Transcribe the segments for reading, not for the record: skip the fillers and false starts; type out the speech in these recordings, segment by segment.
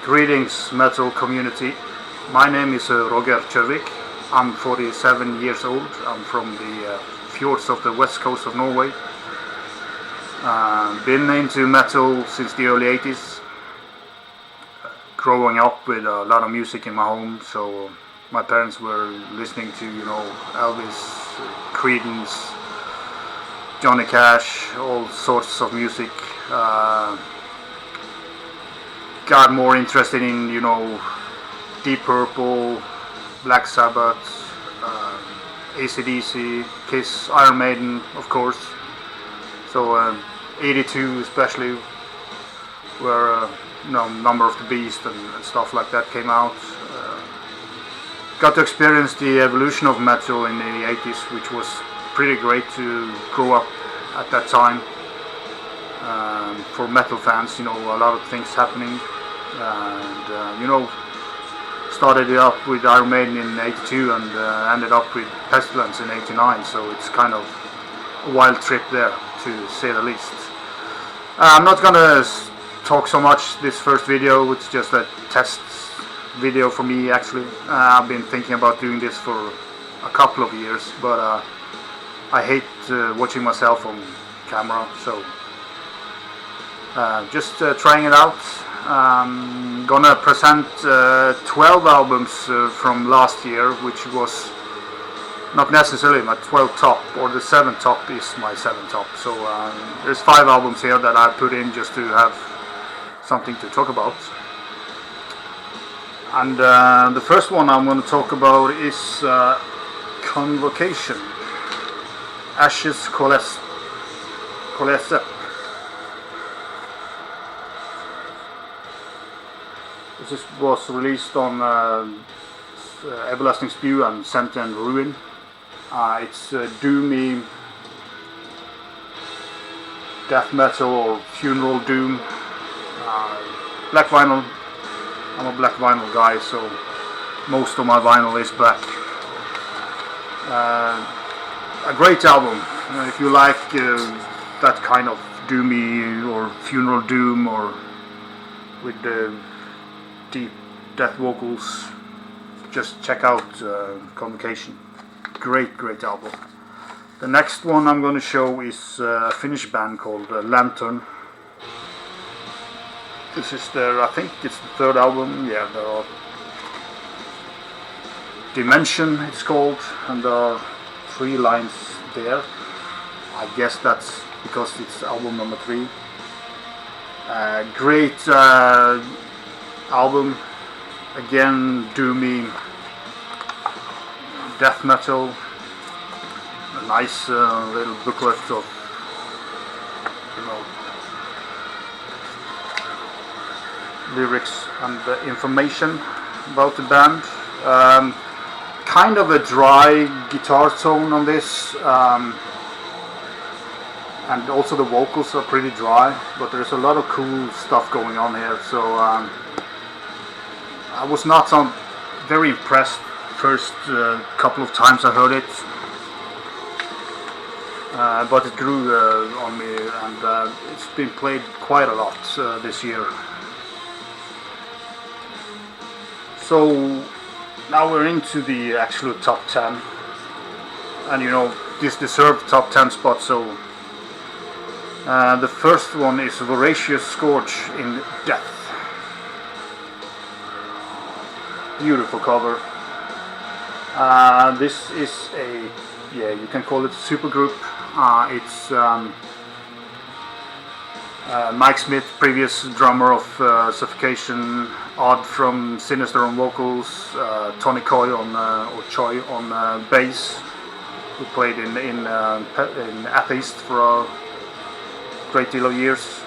Greetings, metal community. My name is Roger Kjørvik. I'm 47 years old. I'm from the fjords of the west coast of Norway. Been into metal since the early 80s. Growing up with a lot of music in my home, so my parents were listening to, Elvis, Creedence, Johnny Cash, all sorts of music. Got more interested in, Deep Purple, Black Sabbath, AC/DC, Kiss, Iron Maiden, of course. So 82 especially, where Number of the Beast and stuff like that came out. Got to experience the evolution of metal in the 80s, which was pretty great to grow up at that time. For metal fans, a lot of things happening. And started it up with Iron Maiden in 82 and ended up with Pestilence in 89, so it's kind of a wild trip there, to say the least. I'm not gonna talk so much this first video. It's just a test video for me, actually. I've been thinking about doing this for a couple of years, but I hate watching myself on camera, so just trying it out. I'm gonna present 12 albums from last year, which was not necessarily my 12th top, or the 7th top is my 7th top. So there's 5 albums here that I put in just to have something to talk about. And the first one I'm going to talk about is Convocation, Ashes Coalesce. This was released on Everlasting Spew and Sentient Ruin. It's doomy death metal or funeral doom. Black vinyl. I'm a black vinyl guy, so most of my vinyl is black. A great album. If you like that kind of doomy or funeral doom, or with the deep death vocals, just check out Convocation. Great album. The next one I'm going to show is a Finnish band called Lantern. This is I think it's the 3rd album. Yeah, there are Dimension, it's called, and there are 3 lines there. I guess that's because it's album number 3. Great album, again doomy death metal. A nice little booklet of lyrics and information about the band. Kind of a dry guitar tone on this, and also the vocals are pretty dry, but there's a lot of cool stuff going on here. So I was not very impressed first couple of times I heard it, but it grew on me, and it's been played quite a lot this year. So now we're into the actual top 10, and this deserved top 10 spot. So the first one is Viracious Scourge in Death. Beautiful cover. This is you can call it a supergroup. It's Mike Smith, previous drummer of Suffocation, Odd from Sinister on vocals, Tony Coy or Choi on bass, who played in Atheist for a great deal of years.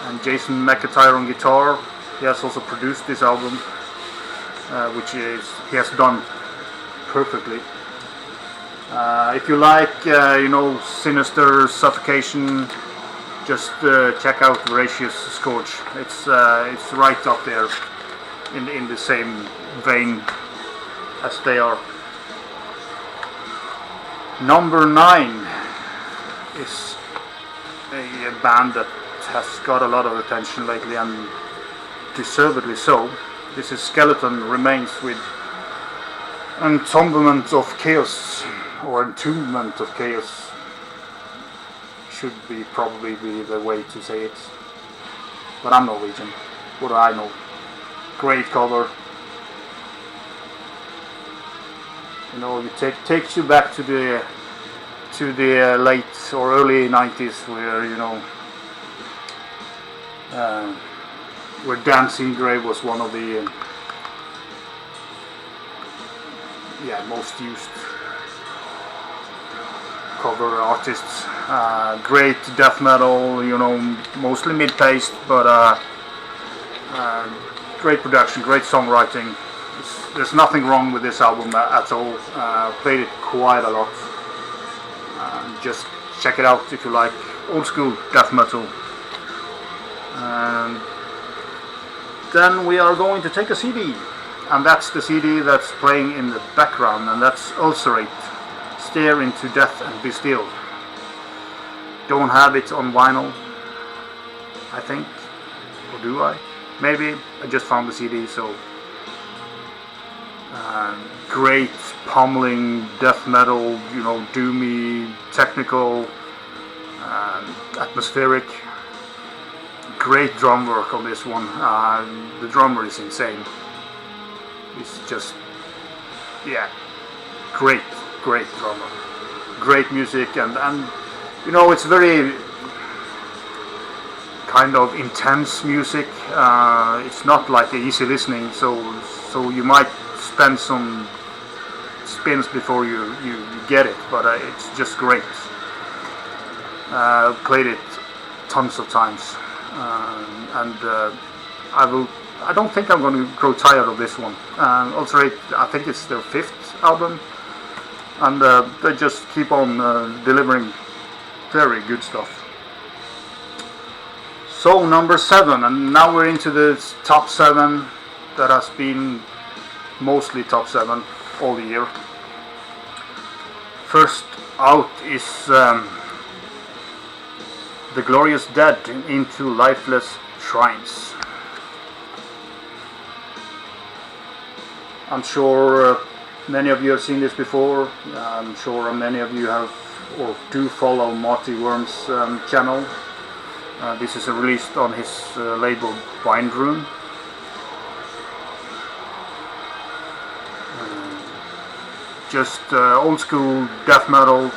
And Jason McIntyre on guitar. He has also produced this album, which he has done perfectly. If you like, Sinister, Suffocation, just check out Viracious Scourge. It's right up there in the same vein as they are. Number 9 is a band that has got a lot of attention lately, and deservedly so. This is Skeletal Remains with Entombment of Chaos, or Entombment of Chaos should be probably be the way to say it. But I'm Norwegian. What do I know? Great cover. You know, it takes you back to the late or early 90s, where you know where Dancing Grave was one of the most used cover artists. Great death metal, you know, mostly mid-paced, but great production, great songwriting. There's nothing wrong with this album at all. Played it quite a lot. Just check it out if you like old school death metal. And then we are going to take a CD, and that's the CD that's playing in the background, and that's Ulcerate, Stare into Death and Be Still. Don't have it on vinyl, I think, or do I? Maybe. I just found the CD, so great pummeling death metal, you know, doomy, technical, atmospheric. Great drum work on this one. The drummer is insane. It's just, great drummer. Great music, and you know, it's very kind of intense music. It's not like easy listening, so you might spend some spins before you get it, but it's just great. Played it tons of times, and I don't think I'm going to grow tired of this one. Ulcerate, I think it's their 5th album, and they just keep on delivering very good stuff. So number 7, and now we're into the top 7 that has been mostly top 7 all the year. First out is The Glorious Dead into Lifeless Shrines. I'm sure many of you have seen this before. I'm sure many of you have or do follow Marty Worm's channel. This is released on his label Bindroom. Just old school death metal,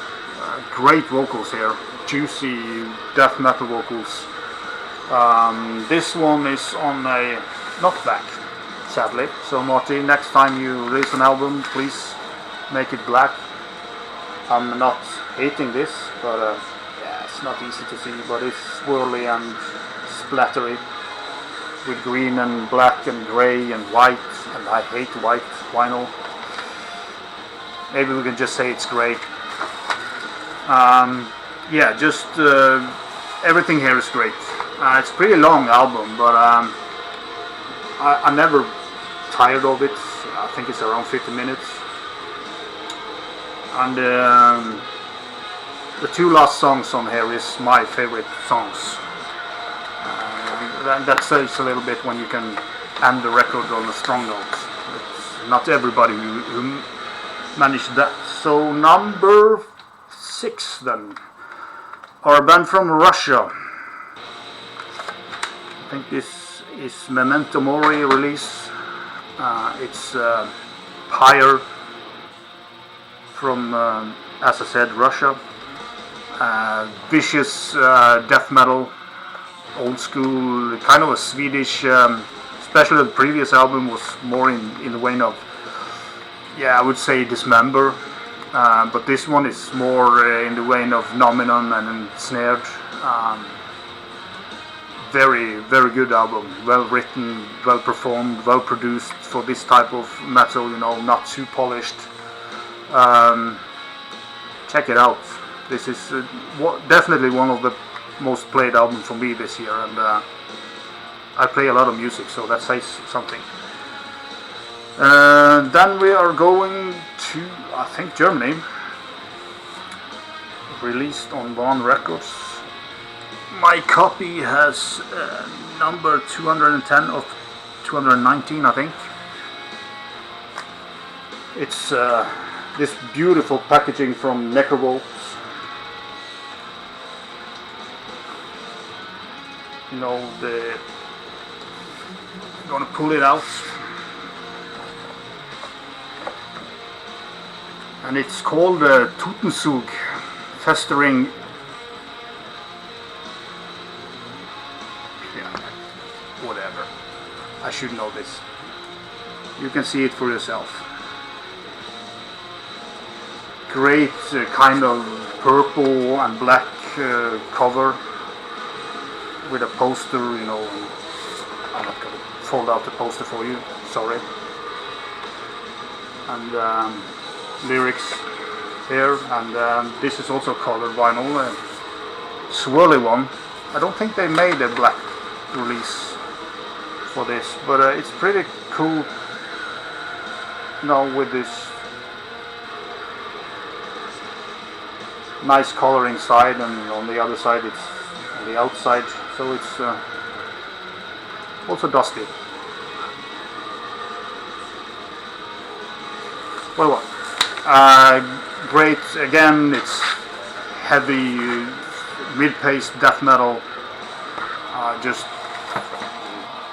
great vocals here, juicy death metal vocals. This one is on a knockback, sadly. So Marty, next time you release an album, please make it black. I'm not hating this, but it's not easy to see, but it's swirly and splattery with green and black and grey and white, and I hate white vinyl. Maybe we can just say it's grey. Just everything here is great. It's a pretty long album, but I'm never tired of it. I think it's around 50 minutes. And the 2 last songs on here is my favorite songs. That says a little bit when you can end the record on a strong note. It's not everybody who managed that. So number 6 then, are a band from Russia. I think this is Memento Mori release. It's Pyre from, as I said, Russia. Vicious death metal, old school, kind of a Swedish, especially the previous album was more in the vein of, I would say Dismember, but this one is more in the vein of Nominum and Ensnared. Very, very good album, well written, well performed, well produced for this type of metal, you know, not too polished. Check it out. This is definitely one of the most played albums for me this year, and I play a lot of music, so that says something. Then we are going to, I think, Germany. Released on One Records. my copy has number 210 of 219, I think. It's this beautiful packaging from Nekrovault. You know, I'm gonna pull it out, and it's called Totenzug Festering. Yeah, whatever. I should know this. You can see it for yourself. Great kind of purple and black cover with a poster, you know. I'm not going to fold out the poster for you, sorry. And lyrics here, and this is also colored vinyl, a swirly one. I don't think they made a black release for this, but it's pretty cool, you know, with this nice color inside, and on the other side it's on the outside, so it's also dusty. Well, great, again, it's heavy mid-paced death metal, just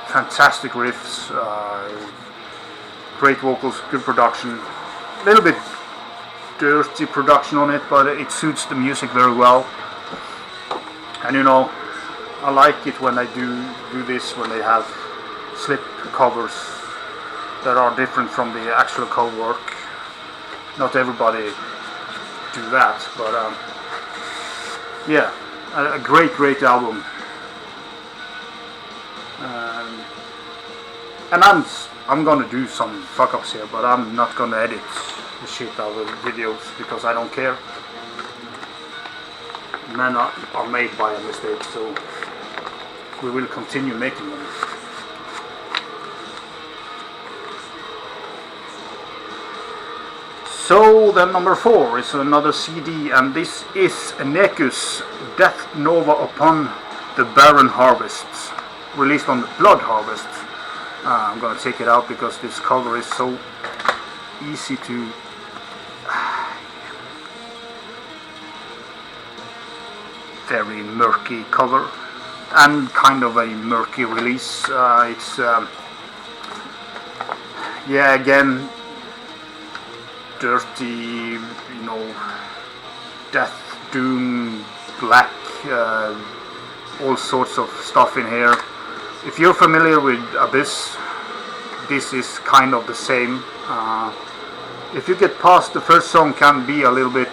fantastic riffs, great vocals, good production, a little bit dirty production on it, but it suits the music very well. And you know, I like it when they do this, when they have slip covers that are different from the actual cover work. Not everybody do that, but yeah, a great album. And I'm gonna do some fuck ups here, but I'm not gonna edit the shit out of the videos because I don't care. Men are made by a mistake, so we will continue making them. So then number 4 is another CD, and this is Nekus, Death Nova Upon the Barren Harvests, released on the Blood Harvest. I'm gonna take it out because this cover is so easy to very murky cover and kind of a murky release. It's yeah, again, dirty, you know, death, doom, black, all sorts of stuff in here. If you're familiar with Abyss, this is kind of the same. If you get past the first song, can be a little bit,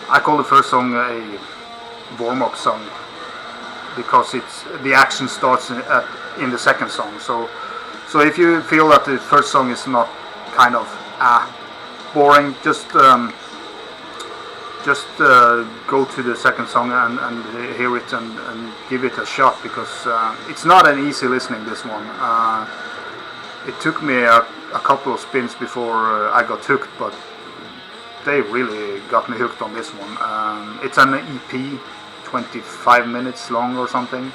I call the first song a warm-up song, because the action starts in the second song. So if you feel that the first song is not kind of boring, just go to the second song and hear it and give it a shot, because it's not an easy listening, this one. It took me a couple of spins before I got hooked, but they really got me hooked on this one. It's an EP, 25 minutes long or something.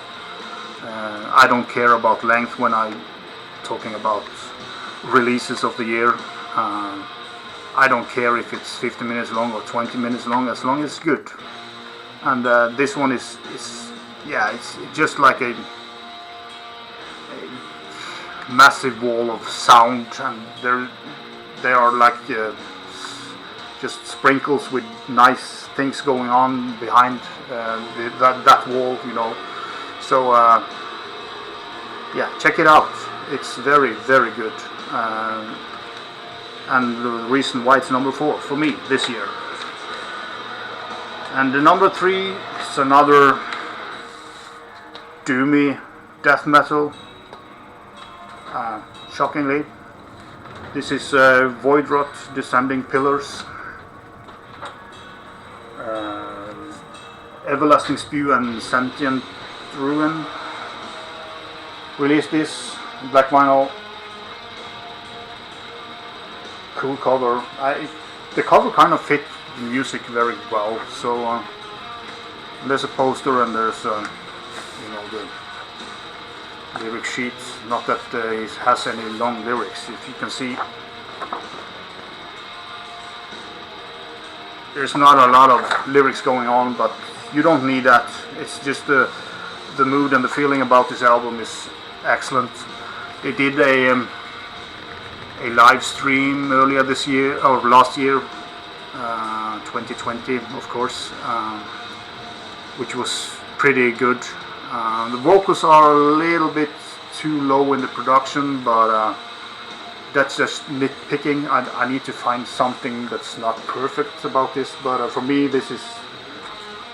I don't care about length when I'm talking about releases of the year. I don't care if it's 50 minutes long or 20 minutes long, as long as it's good. And this one is yeah, it's just like a massive wall of sound, and they are like just sprinkles with nice things going on behind that wall, you know. So yeah, check it out. It's very, very good. And the reason why it's number 4 for me this year. And the number 3 is another doomy death metal. Shockingly, this is Voidrot, Descending Pillars, Everlasting Spew and Sentient Ruin. Released this black vinyl. Cool cover. The cover kind of fit the music very well, so And there's a poster and there's the lyric sheet. Not that it has any long lyrics. If you can see, there's not a lot of lyrics going on, but you don't need that. It's just the mood and the feeling about this album is excellent. They did a live stream earlier this year, or last year, 2020 of course, which was pretty good. The vocals are a little bit too low in the production, but that's just nitpicking. I need to find something that's not perfect about this, but for me this is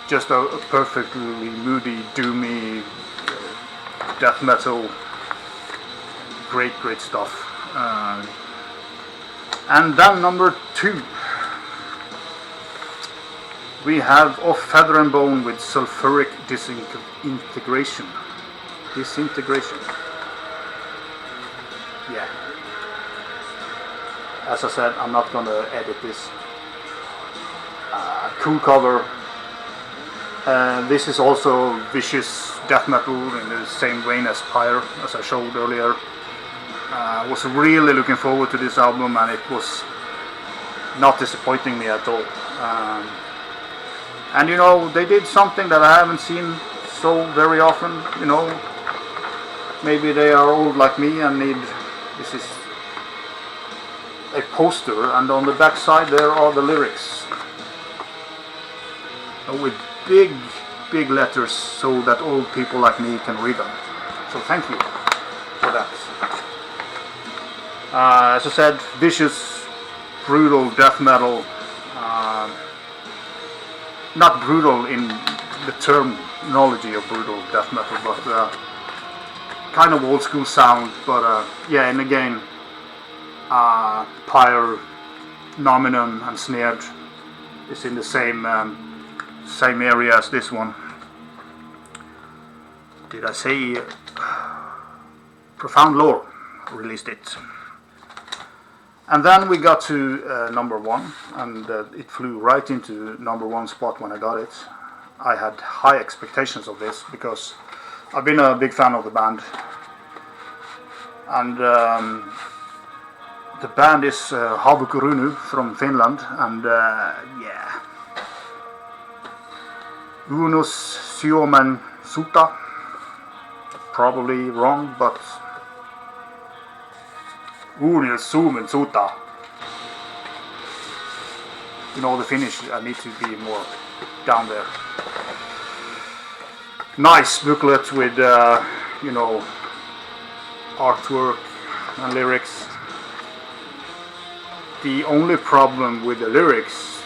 just a perfectly moody, doomy death metal. Great stuff. And then number 2, we have Of Feather and Bone with Sulfuric Disintegration. Yeah. As I said, I'm not gonna edit this. Cool cover. This is also vicious death metal in the same vein as Pyre, as I showed earlier. I was really looking forward to this album, and it was not disappointing me at all. And they did something that I haven't seen so very often. Maybe they are old like me and need. This is a poster, and on the back side there are the lyrics with big letters, so that old people like me can read them. So thank you for that. As I said, vicious, brutal death metal. Not brutal in the terminology of brutal death metal, but kind of old school sound. But yeah, and again, Pyre, Nominum and Snared is in the same area as this one. Did I say Profound Lore released it? And then we got to number 1, and it flew right into number 1 spot when I got it. I had high expectations of this because I've been a big fan of the band, and the band is Havukruunu from Finland, and yeah, Unus Suomen Suta, probably wrong, but Unus Suomen Suta. The Finnish, I need to be more down there. Nice booklet with artwork and lyrics. The only problem with the lyrics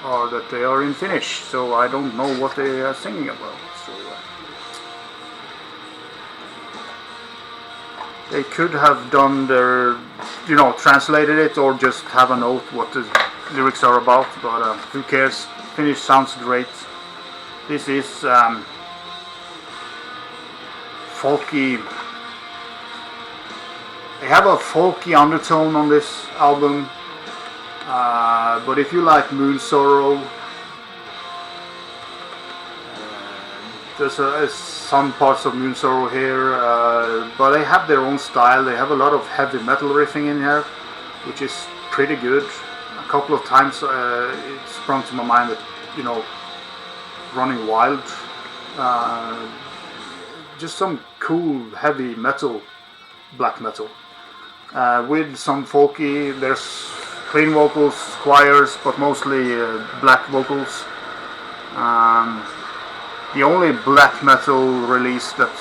are that they are in Finnish, so I don't know what they are singing about. So they could have done their, translated it, or just have a note what the lyrics are about, but who cares? Finnish sounds great. This is folky. They have a folky undertone on this album, but if you like Moon Sorrow, there's some parts of Moon Sorrow here, but they have their own style. They have a lot of heavy metal riffing in here, which is pretty good. A couple of times it sprung to my mind that, Running Wild, just some cool heavy metal, black metal. With some folky, there's clean vocals, choirs, but mostly black vocals. The only black metal release that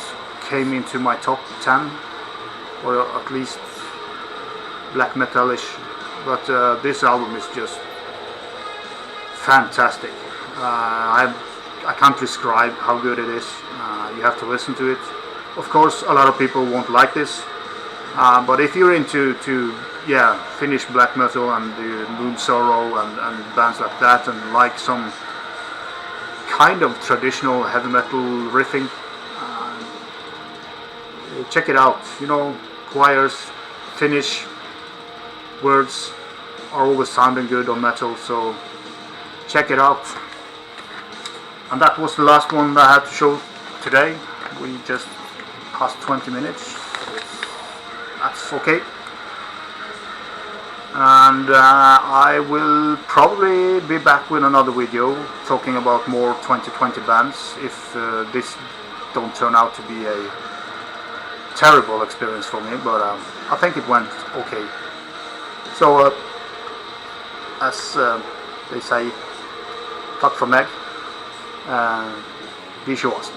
came into my top 10, or at least black metalish, but this album is just fantastic. I can't describe how good it is. You have to listen to it. Of course, a lot of people won't like this. But if you're into Finnish black metal and the Moon Sorrow and bands like that, and like some kind of traditional heavy metal riffing, check it out. Choirs, Finnish words are always sounding good on metal, so check it out. And that was the last one that I had to show today. We just passed 20 minutes. That's okay. And I will probably be back with another video talking about more 2020 bands if this don't turn out to be a terrible experience for me, but I think it went okay. So as they say, tack för mig. Viracious.